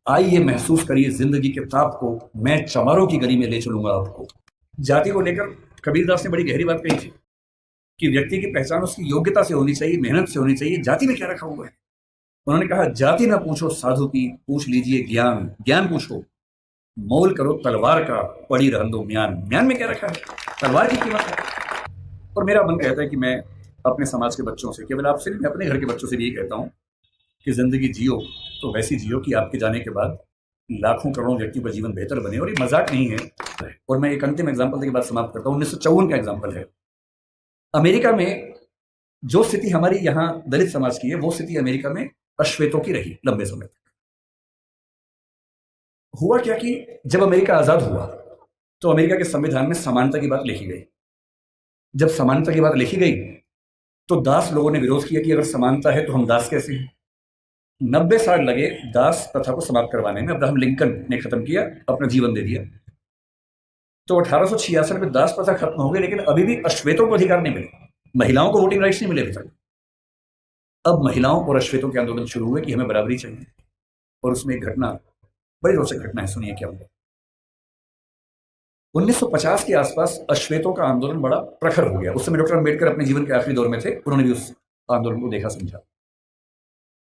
आइए महसूस करिए जिंदगी के ताप को, मैं चमारों की गली में ले चलूंगा आपको। जाति को लेकर कबीरदास ने बड़ी गहरी बात कही थी कि व्यक्ति की पहचान उसकी योग्यता से होनी चाहिए, मेहनत से होनी चाहिए। जाति में क्या रखा हुआ है? उन्होंने कहा, जाति ना पूछो साधु की, पूछ लीजिए ज्ञान। ज्ञान पूछो, मोल करो तलवार का, पड़ी रहन दो म्यान। म्यान में क्या रखा है? तलवार की कीमत है। और मेरा मन कहता है कि मैं अपने समाज के बच्चों से, केवल आपसे नहीं, मैं अपने घर के बच्चों से भी यही कहता हूँ कि जिंदगी जियो तो वैसी जियो कि आपके जाने के बाद लाखों करोड़ों व्यक्तियों का जीवन बेहतर बने। और ये मजाक नहीं है। और मैं एक अंतिम एग्जाम्पल के बाद समाप्त करता हूँ। 1954 का एग्जाम्पल है। अमेरिका में जो स्थिति हमारी यहाँ दलित समाज की है, वो स्थिति अमेरिका में अश्वेतों की रही लंबे समय तक। हुआ क्या कि जब अमेरिका आजाद हुआ तो अमेरिका के संविधान में समानता की बात लिखी गई। जब समानता की बात लिखी गई तो दास लोगों ने विरोध किया कि अगर समानता है तो हम दास कैसे हैं। 90 साल लगे दास प्रथा को समाप्त करवाने में। अब्राहम लिंकन ने खत्म किया, अपना जीवन दे दिया। तो 1866 में दास प्रथा खत्म हो गई, लेकिन अभी भी अश्वेतों को अधिकार नहीं मिले। महिलाओं को वोटिंग राइट्स नहीं मिले अभी तक। अब महिलाओं और अश्वेतों के आंदोलन शुरू हुए कि हमें बराबरी चाहिए। और उसमें एक घटना, बड़ी रोचक घटना है, सुनिए क्या हुआ। 1950 के आसपास अश्वेतों का आंदोलन बड़ा प्रखर हो गया। उस समय डॉक्टर अंबेडकर अपने जीवन के आखिरी दौर में थे, उन्होंने भी उस आंदोलन को देखा समझा।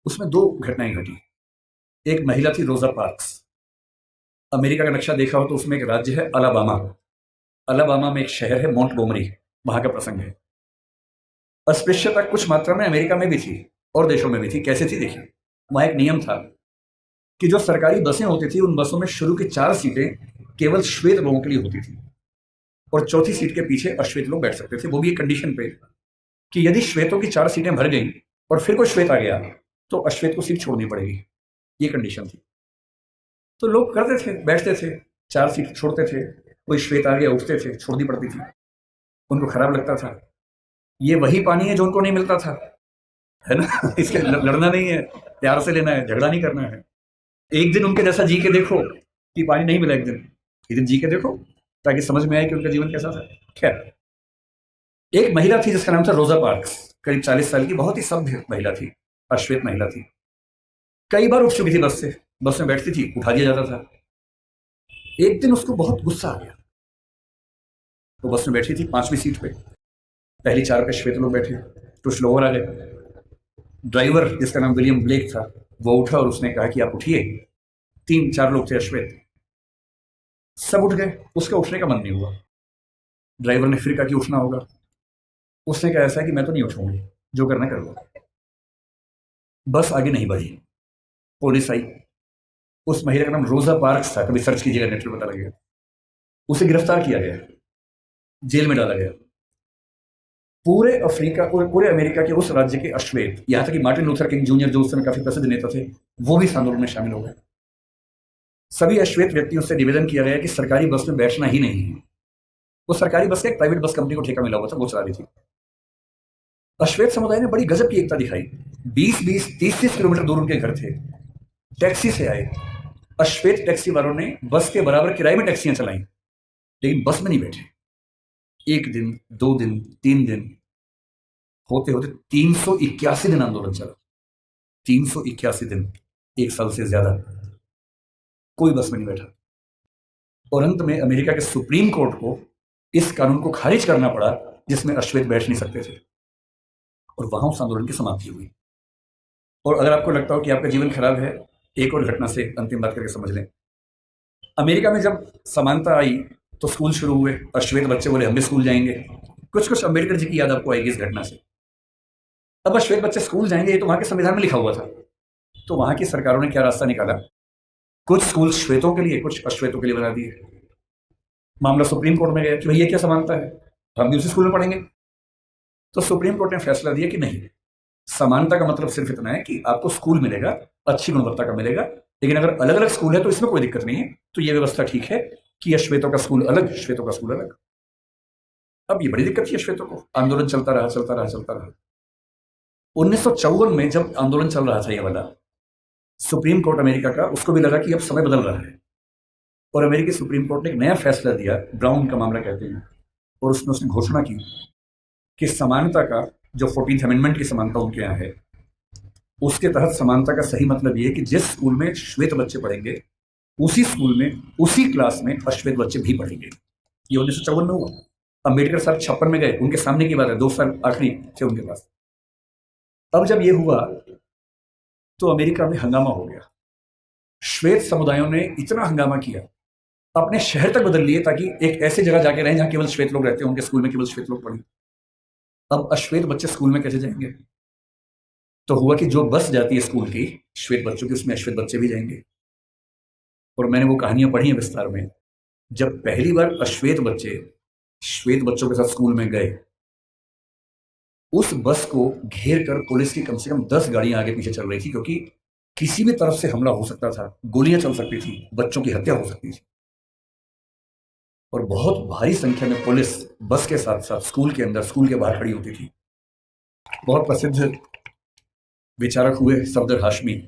उसमें दो घटनाएं घटी। एक महिला थी रोजा पार्क्स। अमेरिका का नक्शा देखा हो तो उसमें एक राज्य है अलाबामा। अलाबामा में एक शहर है मोंटगोमरी, वहां का प्रसंग है। अस्पृश्यता कुछ मात्रा में अमेरिका में भी थी और देशों में भी थी। कैसे थी देखिए। वहां एक नियम था कि जो सरकारी बसें होती थी उन बसों में शुरू की 4 सीटें केवल श्वेत लोगों के लिए होती थी और चौथी सीट के पीछे अश्वेत लोग बैठ सकते थे। वो भी एक कंडीशन पे कि यदि श्वेतों की 4 सीटें भर गई और फिर कोई श्वेत आ गया तो अश्वेत को सीट छोड़नी पड़ेगी। ये कंडीशन थी। तो लोग करते थे, बैठते थे, 4 सीट छोड़ते थे। कोई श्वेत आ गया, उठते थे, छोड़नी पड़ती थी। उनको खराब लगता था। ये वही पानी है जो उनको नहीं मिलता था, है ना। इसके लड़ना नहीं है, प्यार से लेना है, झगड़ा नहीं करना है। एक दिन उनके जैसा जी के देखो कि पानी नहीं मिला, एक दिन जी के देखो ताकि समझ में आए कि उनका जीवन कैसा था। खैर, एक महिला थी जिसका नाम था रोजा पार्क्स। करीब 40 साल की, बहुत ही सभ्य महिला थी, अश्वेत महिला थी। कई बार उठ चुकी थी बस से, बस में बैठती थी, उठा दिया जाता था। एक दिन उसको बहुत गुस्सा आ गया। वो बस में बैठी थी 5वीं सीट पे। पहली 4 पे श्वेत लोग बैठे, कुछ लोग और आ गए। ड्राइवर जिसका नाम विलियम ब्लेक था वो उठा और उसने कहा कि आप उठिए। 3-4 लोग थे अश्वेत, सब उठ गए। उसका उठने का मन नहीं हुआ। ड्राइवर ने फिर कहा कि उठना होगा। उसने कहा ऐसा कि मैं तो नहीं उठूंगी, जो करना कर लो। बस आगे नहीं बढ़ी। पुलिस आई। उस महिला का नाम रोजा पार्क्स था, कभी सर्च कीजिएगा नेट पर पता लगेगा। उसे गिरफ्तार किया गया, जेल में डाला गया। पूरे अफ्रीका, पूरे अमेरिका के उस राज्य के अश्वेत, यहां तक कि मार्टिन लूथर किंग जूनियर जो उस समय काफी प्रसिद्ध नेता थे, वो भी इस आंदोलन में शामिल हो गए। सभी अश्वेत व्यक्तियों से निवेदन किया गया कि सरकारी बस में बैठना ही नहीं है। वो सरकारी बस का एक प्राइवेट बस कंपनी को ठेका मिला हुआ था, वो चला रही थी। अश्वेत समुदाय ने बड़ी गजब की एकता दिखाई। 20-20, 30-30 किलोमीटर दूर उनके घर थे, टैक्सी से आए। अश्वेत टैक्सी वालों ने बस के बराबर किराए में टैक्सियां चलाई, लेकिन बस में नहीं बैठे। 1 दिन, 2 दिन, 3 दिन, होते होते 381 दिन आंदोलन चला। 381 दिन, 1 साल से ज्यादा कोई बस में नहीं बैठा। और अंत में अमेरिका के सुप्रीम कोर्ट को इस कानून को खारिज करना पड़ा जिसमें अश्वेत बैठ नहीं सकते थे। और वहां उस आंदोलन की समाप्ति हुई। और अगर आपको लगता हो कि आपका जीवन खराब है, एक और घटना से अंतिम बात करके समझ लें। अमेरिका में जब समानता आई तो स्कूल शुरू हुए। अश्वेत बच्चे बोले हम भी स्कूल जाएंगे। कुछ कुछ अम्बेडकर जी की याद आपको आएगी इस घटना से। अब अश्वेत बच्चे स्कूल जाएंगे, ये तो वहां के संविधान में लिखा हुआ था। तो वहां की सरकारों ने क्या रास्ता निकाला, कुछ स्कूल श्वेतों के लिए, कुछ अश्वेतों के लिए बना दिए। मामला सुप्रीम कोर्ट में गया कि भैया क्या समानता है, हम भी उसी स्कूल में पढ़ेंगे। तो सुप्रीम कोर्ट ने फैसला दिया कि नहीं, समानता का मतलब सिर्फ इतना है कि आपको स्कूल मिलेगा, अच्छी गुणवत्ता का मिलेगा, लेकिन अगर अलग अलग स्कूल है तो इसमें कोई दिक्कत नहीं है। तो यह व्यवस्था ठीक है कि अश्वेतों का स्कूल अलग, श्वेतों का स्कूल अलग। अब ये बड़ी दिक्कत थी अश्वेतों को। आंदोलन चलता रहा, चलता रहा, चलता रहा। 1954 में जब आंदोलन चल रहा था ये वाला, सुप्रीम कोर्ट अमेरिका का, उसको भी लगा कि अब समय बदल रहा है। और अमेरिकी सुप्रीम कोर्ट ने एक नया फैसला दिया, ब्राउन का मामला कहते हैं। और उसमें उसने घोषणा की कि समानता का, जो 14th अमेंडमेंट की समानता उनके यहाँ है, उसके तहत समानता का सही मतलब ये है कि जिस स्कूल में श्वेत बच्चे पढ़ेंगे, उसी स्कूल में, उसी क्लास में अश्वेत बच्चे भी पढ़ेंगे। ये 1954 में हुआ। अम्बेडकर साहब 56 में गए, उनके सामने की बात है, 2 साल आखिरी थे उनके पास। अब जब ये हुआ तो अमेरिका में हंगामा हो गया। श्वेत समुदायों ने इतना हंगामा किया, अपने शहर तक बदल लिए ताकि एक ऐसी जगह जाके रहें जहां केवल श्वेत लोग रहते हैं, उनके स्कूल में केवल श्वेत लोग पढ़ें। अब अश्वेत बच्चे स्कूल में कैसे जाएंगे? तो हुआ कि जो बस जाती है स्कूल की श्वेत बच्चों की, उसमें अश्वेत बच्चे भी जाएंगे। और मैंने वो कहानियां पढ़ी हैं विस्तार में। जब पहली बार अश्वेत बच्चे श्वेत बच्चों के साथ स्कूल में गए, उस बस को घेर कर पुलिस की कम से कम 10 गाड़ियां आगे पीछे चल रही थी, क्योंकि किसी भी तरफ से हमला हो सकता था, गोलियां चल सकती थी, बच्चों की हत्या हो सकती थी। और बहुत भारी संख्या में पुलिस बस के साथ साथ स्कूल के अंदर, स्कूल के बाहर खड़ी होती थी। बहुत प्रसिद्ध विचारक हुए सफदर हाशमी,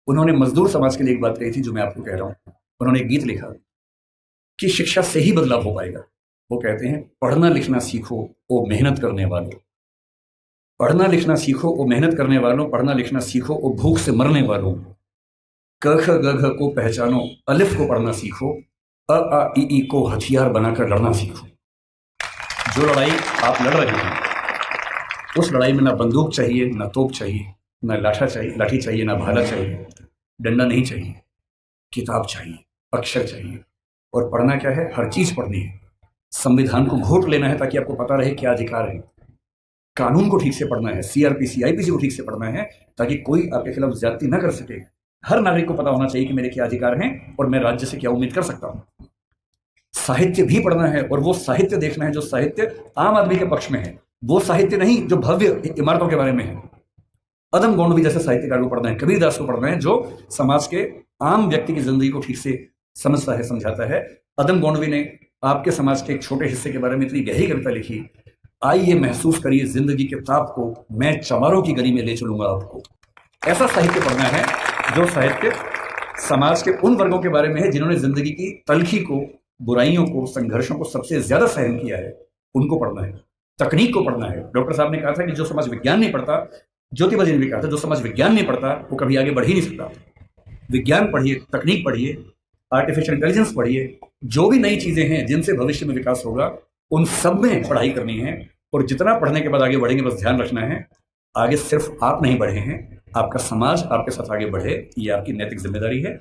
उन्होंने मजदूर समाज के लिए एक बात कही थी जो मैं आपको कह रहा हूं। उन्होंने एक गीत लिखा कि शिक्षा से ही बदलाव हो पाएगा। वो कहते हैं, पढ़ना लिखना सीखो ओ मेहनत करने वालों, पढ़ना लिखना सीखो ओ मेहनत करने वालों, पढ़ना लिखना सीखो ओ भूख से मरने वालों, क ख ग घ को पहचानो, अलिफ को पढ़ना सीखो, अ आ इ ई को हथियार बनाकर लड़ना सीखो। जो लड़ाई आप लड़ रहे हैं, उस लड़ाई में ना बंदूक चाहिए, ना तोप चाहिए, ना लाठी चाहिए, ना भाला चाहिए, डंडा नहीं चाहिए, किताब चाहिए, अक्षर चाहिए। और पढ़ना क्या है? हर चीज पढ़नी है। संविधान को घोट लेना है ताकि आपको पता रहे क्या अधिकार है। कानून को ठीक से पढ़ना है, सीआरपीसी आईपीसी को ठीक से पढ़ना है ताकि कोई आपके खिलाफ ज्यादती न कर सके। हर नागरिक को पता होना चाहिए कि मेरे क्या अधिकार हैं और मैं राज्य से क्या उम्मीद कर सकता हूं। साहित्य भी पढ़ना है, और वो साहित्य देखना है जो साहित्य आम आदमी के पक्ष में है, वो साहित्य नहीं जो भव्य इमारतों के बारे में है। अदम गोंडवी जैसे साहित्यकार को पढ़ना है, कबीरदास को पढ़ना है जो समाज के आम व्यक्ति की जिंदगी को ठीक से समझता है, समझाता है। अदम गोंडवी ने आपके समाज के एक छोटे हिस्से के बारे में इतनी गहरी कविता लिखी, आइए महसूस करिए जिंदगी के ताप को, मैं चमारों की गली में ले चलूंगा आपको। ऐसा साहित्य पढ़ना है जो साहित्य समाज के उन वर्गों के बारे में है जिन्होंने जिंदगी की तलखी को, बुराइयों को, संघर्षों को सबसे ज्यादा सहन किया है, उनको पढ़ना है। तकनीक को पढ़ना है। डॉक्टर साहब ने कहा था कि जो समाज विज्ञान नहीं पढ़ता, ज्योतिबा जी ने भी कहा था, जो समाज विज्ञान नहीं पढ़ता वो कभी आगे बढ़ ही नहीं सकता। विज्ञान पढ़िए, तकनीक पढ़िए, आर्टिफिशियल इंटेलिजेंस पढ़िए, जो भी नई चीजें हैं जिनसे भविष्य में विकास होगा, उन सब में पढ़ाई करनी है। और जितना पढ़ने के बाद आगे बढ़ेंगे, बस ध्यान रखना है, आगे सिर्फ आप नहीं बढ़े हैं, आपका समाज आपके साथ आगे बढ़े, ये आपकी नैतिक जिम्मेदारी है।